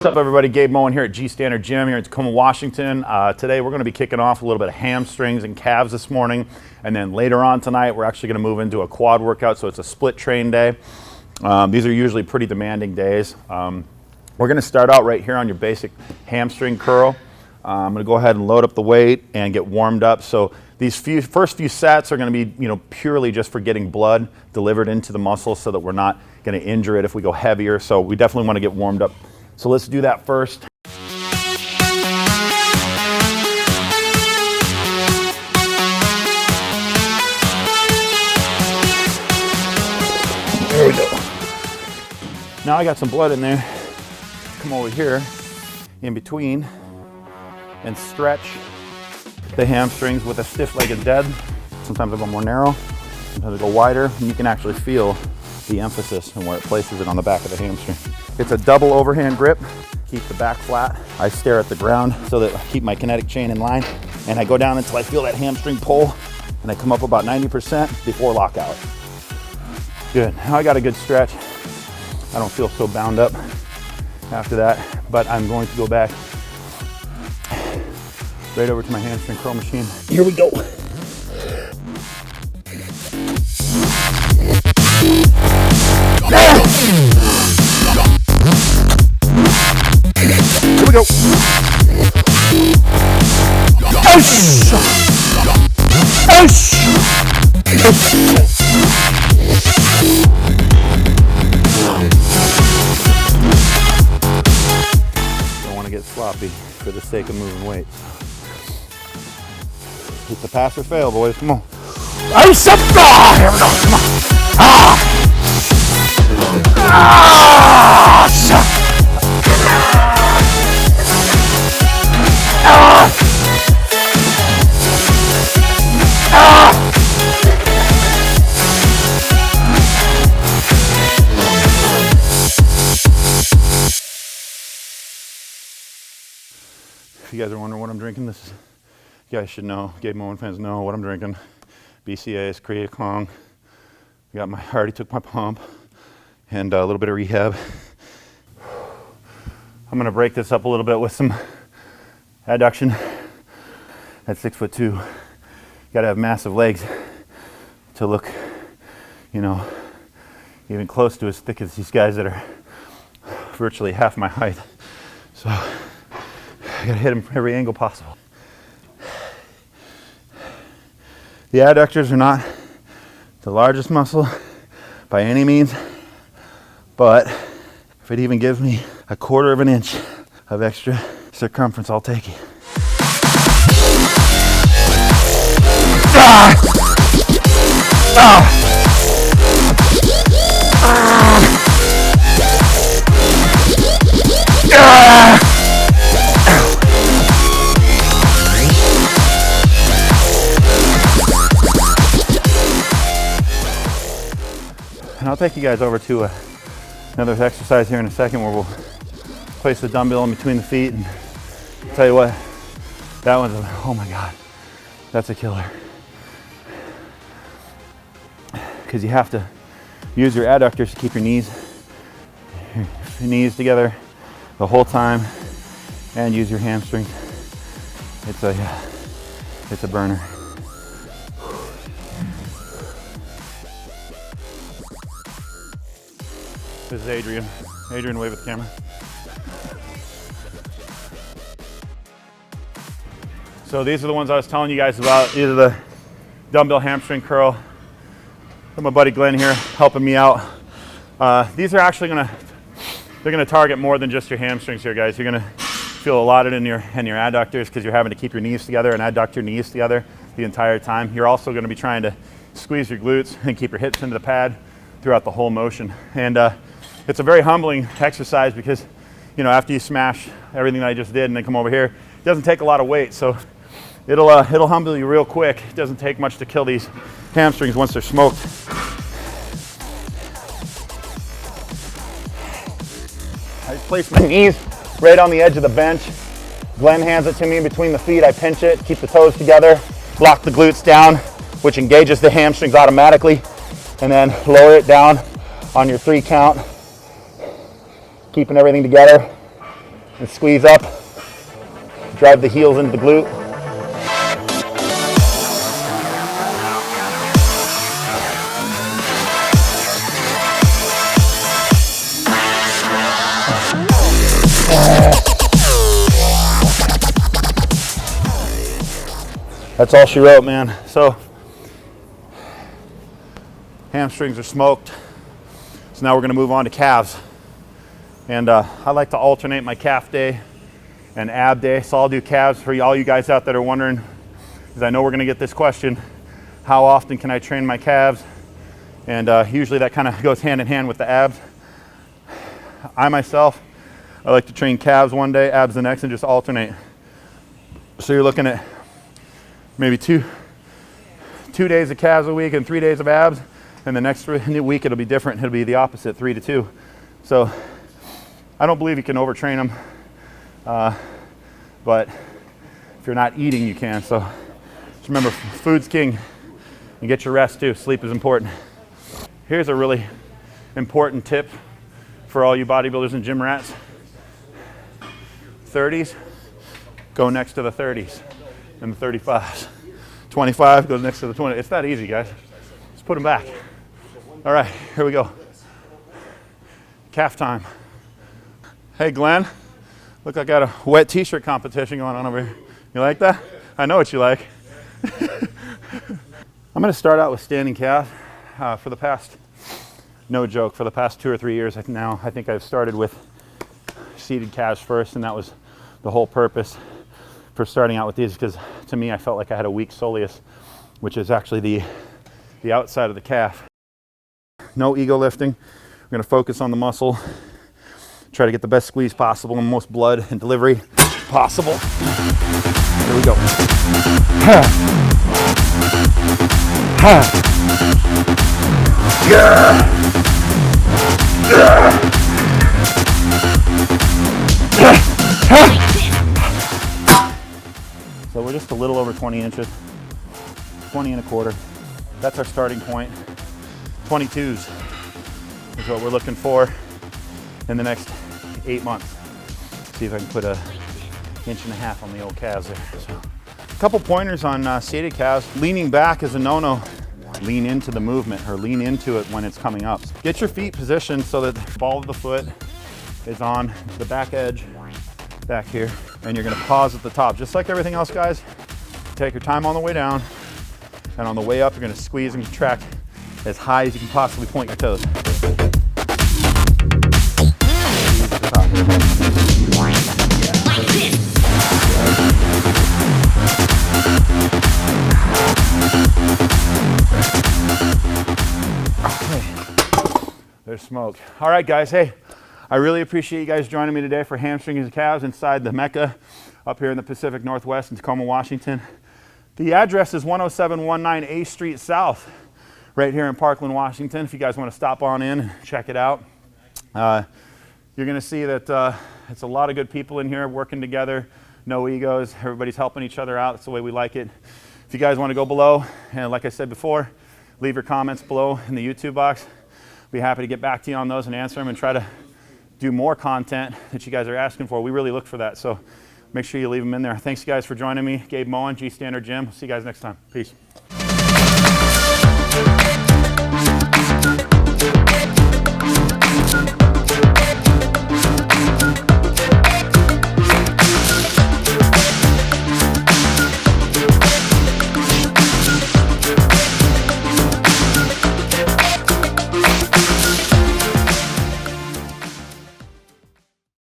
What's up, everybody? Gabe Moen here at G Standard Gym here in Tacoma, Washington. Today we're going to be kicking off a little bit of hamstrings and calves this morning, and then later on tonight we're actually going to move into a quad workout, so it's a split train day. These are usually pretty demanding days. We're going to start out right here on your basic hamstring curl. I'm going to go ahead and load up the weight and get warmed up. So these first few sets are going to be, purely just for getting blood delivered into the muscle so that we're not going to injure it if we go heavier. So we definitely want to get warmed up. So let's do that first. There we go. Now I got some blood in there. Come over here in between and stretch the hamstrings with a stiff-legged dead. Sometimes I go more narrow, sometimes I go wider, and you can actually feel the emphasis and where it places it on the back of the hamstring. It's a double overhand grip. Keep the back flat. I stare at the ground so that I keep my kinetic chain in line, and I go down until I feel that hamstring pull, and I come up about 90% before lockout. Good. Now I got a good stretch. I don't feel so bound up after that, but I'm going to go back right over to my hamstring curl machine. Here we go. Here we go. Don't want to get sloppy for the sake of moving weight. Hit the pass or fail, boys. Come on. Here we go. Come on. If you guys are wondering what I'm drinking, you guys should know. Gabe Moen fans know what I'm drinking. BCAAs, Create Kong. I already took my pump and a little bit of rehab. I'm gonna break this up a little bit with some adduction. At 6'2", you gotta have massive legs to look, even close to as thick as these guys that are virtually half my height. So I gotta hit them from every angle possible. The adductors are not the largest muscle by any means, but if it even gives me a 1/4 of an inch of extra circumference, I'll take it. And I'll take you guys over to another exercise here in a second where we'll place the dumbbell in between the feet, and I'll tell you what, that one's oh my God, that's a killer. Because you have to use your adductors to keep your knees together the whole time, and use your hamstrings. It's a burner. This is Adrian. Adrian, wave at the camera. So these are the ones I was telling you guys about. These are the dumbbell hamstring curl. Got my buddy Glenn here helping me out. These are actually they're gonna target more than just your hamstrings here, guys. You're gonna feel a lot in your adductors because you're having to keep your knees together and adduct your knees together the entire time. You're also gonna be trying to squeeze your glutes and keep your hips into the pad throughout the whole motion. And it's a very humbling exercise because, after you smash everything that I just did and then come over here, it doesn't take a lot of weight. So it'll humble you real quick. It doesn't take much to kill these hamstrings once they're smoked. I just place my knees right on the edge of the bench. Glenn hands it to me in between the feet. I pinch it, keep the toes together, lock the glutes down, which engages the hamstrings automatically, and then lower it down on your 3 count, keeping everything together. and squeeze up. Drive the heels into the glute. That's all she wrote, man. So hamstrings are smoked. So now we're gonna move on to calves. And I like to alternate my calf day and ab day. So I'll do calves for all you guys out that are wondering, because I know we're gonna get this question, how often can I train my calves? And usually that kind of goes hand in hand with the abs. I myself, I like to train calves one day, abs the next, and just alternate. So you're looking at maybe two days of calves a week and 3 days of abs, and the next week it'll be different. It'll be the opposite, 3 to 2. So I don't believe you can overtrain them, but if you're not eating, you can. So just remember, food's king, and get your rest too. Sleep is important. Here's a really important tip for all you bodybuilders and gym rats. 30s, go next to the 30s and the 35s. 25 goes next to the 20. It's that easy, guys. Just put them back. All right, here we go. Calf time. Hey, Glenn. Look, I got a wet t-shirt competition going on over here. You like that? I know what you like. I'm gonna start out with standing calf. For the past, no joke, for the past 2 or 3 years now, I think I've started with seated calves first, and that was the whole purpose for starting out with these, because to me I felt like I had a weak soleus, which is actually the outside of the calf. No ego lifting. We're going to focus on the muscle, try to get the best squeeze possible and most blood and delivery possible. Here we go. So we're just a little over 20 inches, 20 and a quarter. That's our starting point. 22s is what we're looking for in the next 8 months. See if I can put a 1.5 inches on the old calves there. So, a couple pointers on seated calves. Leaning back is a no-no. Lean into the movement, or lean into it when it's coming up. Get your feet positioned so that the ball of the foot is on the back edge back here, and you're gonna pause at the top. Just like everything else, guys, take your time on the way down, and on the way up, you're gonna squeeze and contract as high as you can possibly point your toes. There's smoke. All right, guys. Hey, I really appreciate you guys joining me today for hamstrings and calves inside the Mecca up here in the Pacific Northwest in Tacoma, Washington. The address is 10719 A Street South, right here in Parkland, Washington. If you guys want to stop on in and check it out. You're going to see that it's a lot of good people in here working together. No egos. Everybody's helping each other out. That's the way we like it. If you guys want to go below, and like I said before, leave your comments below in the YouTube box. Be happy to get back to you on those and answer them and try to do more content that you guys are asking for. We really look for that, so make sure you leave them in there. Thanks, guys, for joining me. Gabe Moen, G Standard Gym. See you guys next time. Peace.